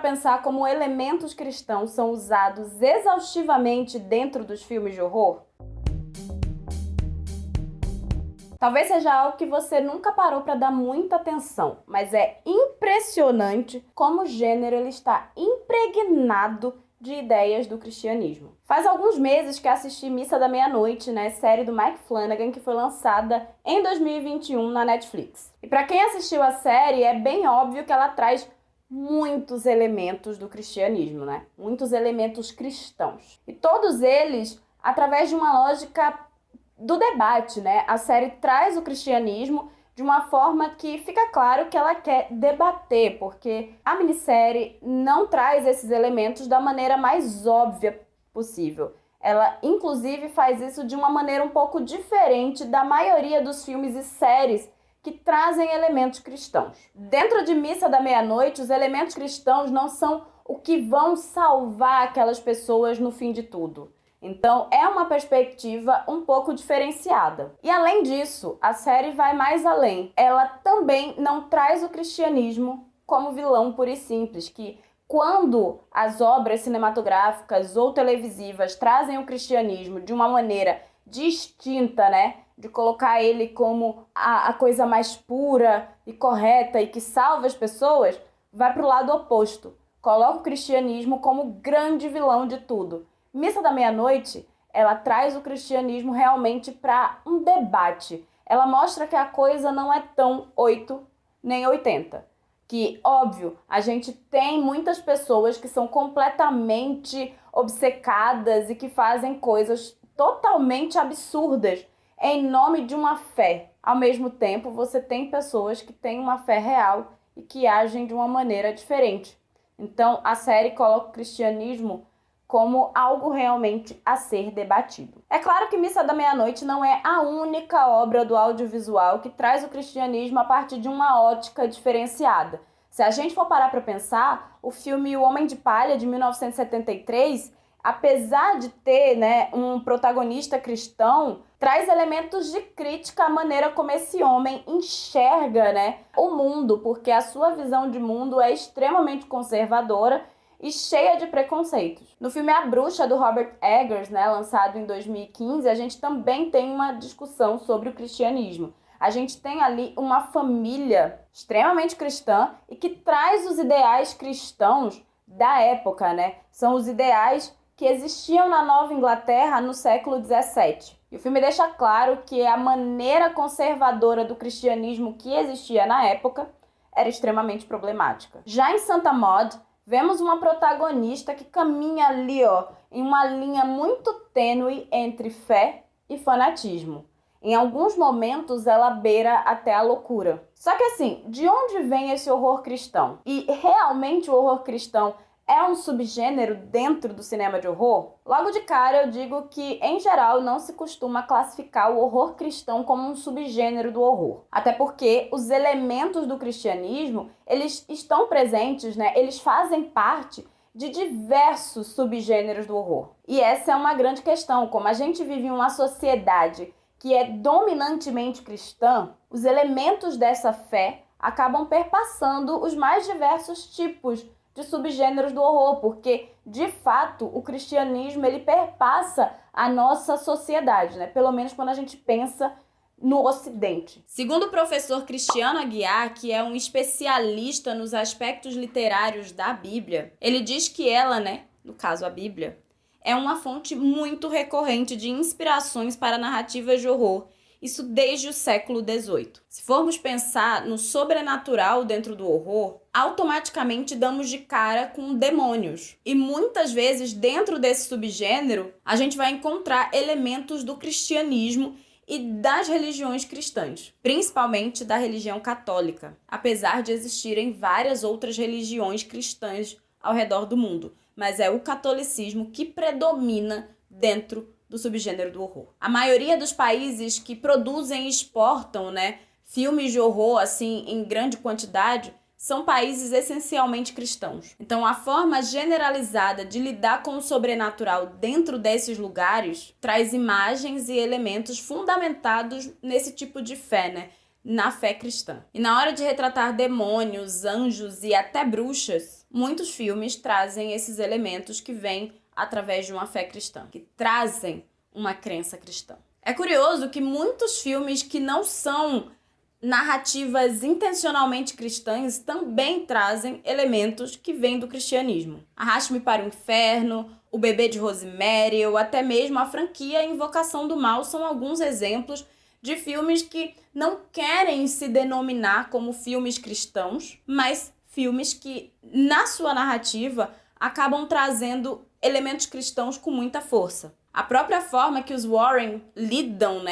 pensar como elementos cristãos são usados exaustivamente dentro dos filmes de horror? Talvez seja algo que você nunca parou para dar muita atenção, mas é impressionante como o gênero ele está impregnado de ideias do cristianismo. Faz alguns meses que assisti Missa da Meia-Noite, né, série do Mike Flanagan, que foi lançada em 2021 na Netflix. E para quem assistiu a série, é bem óbvio que ela traz muitos elementos do cristianismo, né? Muitos elementos cristãos. E todos eles através de uma lógica do debate, né? A série traz o cristianismo de uma forma que fica claro que ela quer debater, porque a minissérie não traz esses elementos da maneira mais óbvia possível. Ela, inclusive, faz isso de uma maneira um pouco diferente da maioria dos filmes e séries que trazem elementos cristãos. Dentro de Missa da Meia-Noite, os elementos cristãos não são o que vão salvar aquelas pessoas no fim de tudo. Então, é uma perspectiva um pouco diferenciada. E além disso, a série vai mais além. Ela também não traz o cristianismo como vilão puro e simples, que quando as obras cinematográficas ou televisivas trazem o cristianismo de uma maneira distinta, né? De colocar ele como a coisa mais pura e correta e que salva as pessoas, vai para o lado oposto. Coloca o cristianismo como grande vilão de tudo. Missa da Meia-Noite, ela traz o cristianismo realmente para um debate. Ela mostra que a coisa não é tão 8 nem 80. Que, óbvio, a gente tem muitas pessoas que são completamente obcecadas e que fazem coisas totalmente absurdas em nome de uma fé. Ao mesmo tempo, você tem pessoas que têm uma fé real e que agem de uma maneira diferente. Então, a série coloca o cristianismo como algo realmente a ser debatido. É claro que Missa da Meia-Noite não é a única obra do audiovisual que traz o cristianismo a partir de uma ótica diferenciada. Se a gente for parar para pensar, o filme O Homem de Palha, de 1973, apesar de ter, né, um protagonista cristão, traz elementos de crítica à maneira como esse homem enxerga, né, o mundo, porque a sua visão de mundo é extremamente conservadora e cheia de preconceitos. No filme A Bruxa, do Robert Eggers, né, lançado em 2015, a gente também tem uma discussão sobre o cristianismo. A gente tem ali uma família extremamente cristã e que traz os ideais cristãos da época, né? São os ideais que existiam na Nova Inglaterra no século XVII. E o filme deixa claro que a maneira conservadora do cristianismo que existia na época era extremamente problemática. Já em Santa Maud, vemos uma protagonista que caminha ali, em uma linha muito tênue entre fé e fanatismo. Em alguns momentos, ela beira até a loucura. Só que assim, de onde vem esse horror cristão? E realmente o horror cristão é um subgênero dentro do cinema de horror? Logo de cara eu digo que, em geral, não se costuma classificar o horror cristão como um subgênero do horror. Até porque os elementos do cristianismo, eles estão presentes, né? Eles fazem parte de diversos subgêneros do horror. E essa é uma grande questão. Como a gente vive em uma sociedade que é dominantemente cristã, os elementos dessa fé acabam perpassando os mais diversos tipos de subgêneros do horror, porque, de fato, o cristianismo ele perpassa a nossa sociedade, né? Pelo menos quando a gente pensa no Ocidente. Segundo o professor Cristiano Aguiar, que é um especialista nos aspectos literários da Bíblia, ele diz que ela, né, no caso a Bíblia, é uma fonte muito recorrente de inspirações para narrativas de horror, isso desde o século XVIII. Se formos pensar no sobrenatural dentro do horror, automaticamente damos de cara com demônios. E muitas vezes, dentro desse subgênero, a gente vai encontrar elementos do cristianismo e das religiões cristãs, principalmente da religião católica, apesar de existirem várias outras religiões cristãs ao redor do mundo, mas é o catolicismo que predomina dentro do subgênero do horror. A maioria dos países que produzem e exportam, né, filmes de horror assim em grande quantidade são países essencialmente cristãos. Então, a forma generalizada de lidar com o sobrenatural dentro desses lugares traz imagens e elementos fundamentados nesse tipo de fé, né? na fé cristã. E na hora de retratar demônios, anjos e até bruxas, muitos filmes trazem esses elementos que vêm através de uma fé cristã, que trazem uma crença cristã. É curioso que muitos filmes que não são narrativas intencionalmente cristãs também trazem elementos que vêm do cristianismo. Arraste-me para o Inferno, O Bebê de Rosemary ou até mesmo a franquia Invocação do Mal são alguns exemplos de filmes que não querem se denominar como filmes cristãos, mas filmes que, na sua narrativa, acabam trazendo elementos cristãos com muita força. A própria forma que os Warren lidam,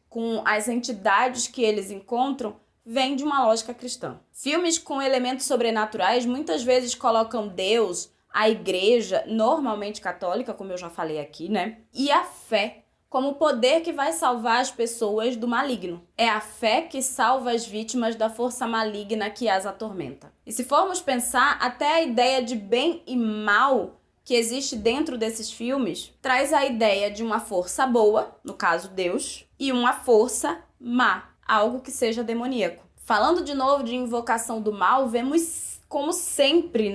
com as entidades que eles encontram vem de uma lógica cristã. Filmes com elementos sobrenaturais muitas vezes colocam Deus, a igreja, normalmente católica, como eu já falei aqui, e a fé como o poder que vai salvar as pessoas do maligno. É a fé que salva as vítimas da força maligna que as atormenta. E se formos pensar, até a ideia de bem e mal que existe dentro desses filmes traz a ideia de uma força boa, no caso Deus, e uma força má, algo que seja demoníaco. Falando de novo de Invocação do Mal, vemos como sempre,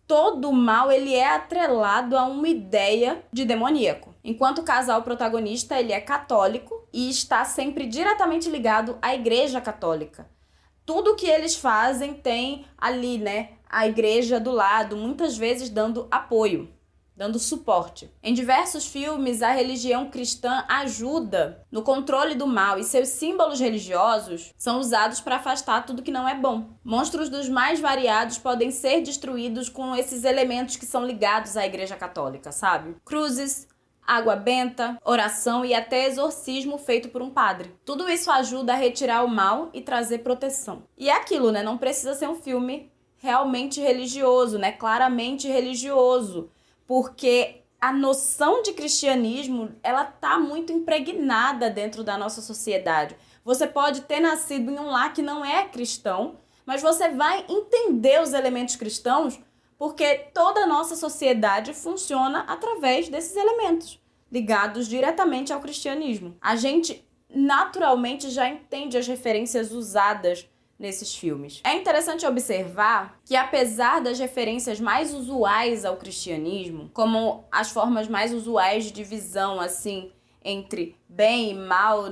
todo mal ele é atrelado a uma ideia de demoníaco. Enquanto o casal protagonista ele é católico e está sempre diretamente ligado à Igreja Católica. Tudo que eles fazem tem ali, a igreja do lado, muitas vezes dando apoio, dando suporte. Em diversos filmes, a religião cristã ajuda no controle do mal e seus símbolos religiosos são usados para afastar tudo que não é bom. Monstros dos mais variados podem ser destruídos com esses elementos que são ligados à Igreja Católica, sabe? Cruzes, água benta, oração e até exorcismo feito por um padre. Tudo isso ajuda a retirar o mal e trazer proteção. E é aquilo, não precisa ser um filme realmente religioso, claramente religioso, porque a noção de cristianismo, ela tá muito impregnada dentro da nossa sociedade. Você pode ter nascido em um lar que não é cristão, mas você vai entender os elementos cristãos porque toda a nossa sociedade funciona através desses elementos, ligados diretamente ao cristianismo. A gente naturalmente já entende as referências usadas nesses filmes. É interessante observar que, apesar das referências mais usuais ao cristianismo, como as formas mais usuais de divisão, entre bem e mal,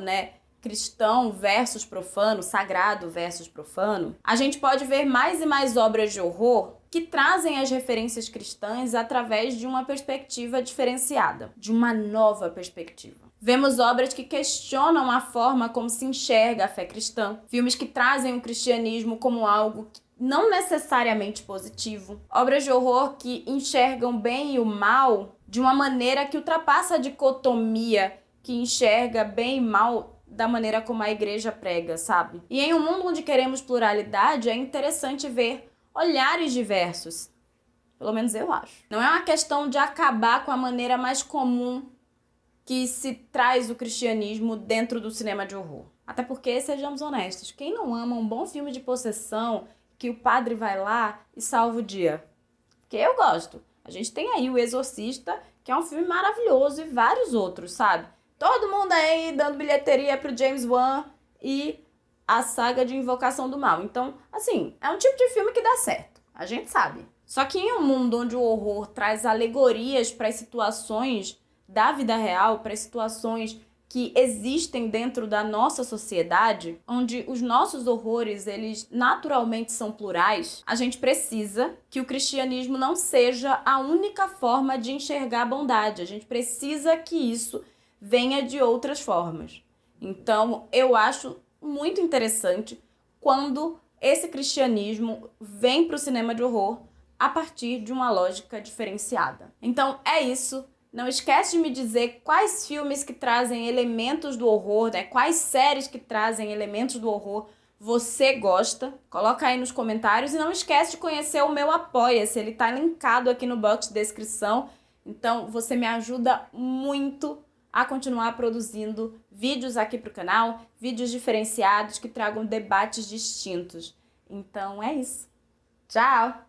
cristão versus profano, sagrado versus profano, a gente pode ver mais e mais obras de horror que trazem as referências cristãs através de uma perspectiva diferenciada, de uma nova perspectiva. Vemos obras que questionam a forma como se enxerga a fé cristã, filmes que trazem o cristianismo como algo não necessariamente positivo, obras de horror que enxergam o bem e o mal de uma maneira que ultrapassa a dicotomia que enxerga bem e mal da maneira como a igreja prega, sabe? E em um mundo onde queremos pluralidade, é interessante ver olhares diversos. Pelo menos eu acho. Não é uma questão de acabar com a maneira mais comum que se traz o cristianismo dentro do cinema de horror. Até porque, sejamos honestos, quem não ama um bom filme de possessão que o padre vai lá e salva o dia? Porque eu gosto. A gente tem aí O Exorcista, que é um filme maravilhoso, e vários outros, sabe? Todo mundo aí dando bilheteria pro James Wan e a saga de Invocação do Mal. Então, é um tipo de filme que dá certo. A gente sabe. Só que em um mundo onde o horror traz alegorias para as situações da vida real, para as situações que existem dentro da nossa sociedade, onde os nossos horrores, eles naturalmente são plurais, a gente precisa que o cristianismo não seja a única forma de enxergar a bondade. A gente precisa que isso venha de outras formas. Então, eu acho muito interessante quando esse cristianismo vem para o cinema de horror a partir de uma lógica diferenciada. Então, é isso. Não esquece de me dizer quais filmes que trazem elementos do horror, quais séries que trazem elementos do horror você gosta. Coloca aí nos comentários e não esquece de conhecer o meu Apoia-se. Ele tá linkado aqui no box de descrição. Então, você me ajuda muito a continuar produzindo vídeos aqui para o canal, vídeos diferenciados que tragam debates distintos. Então é isso. Tchau!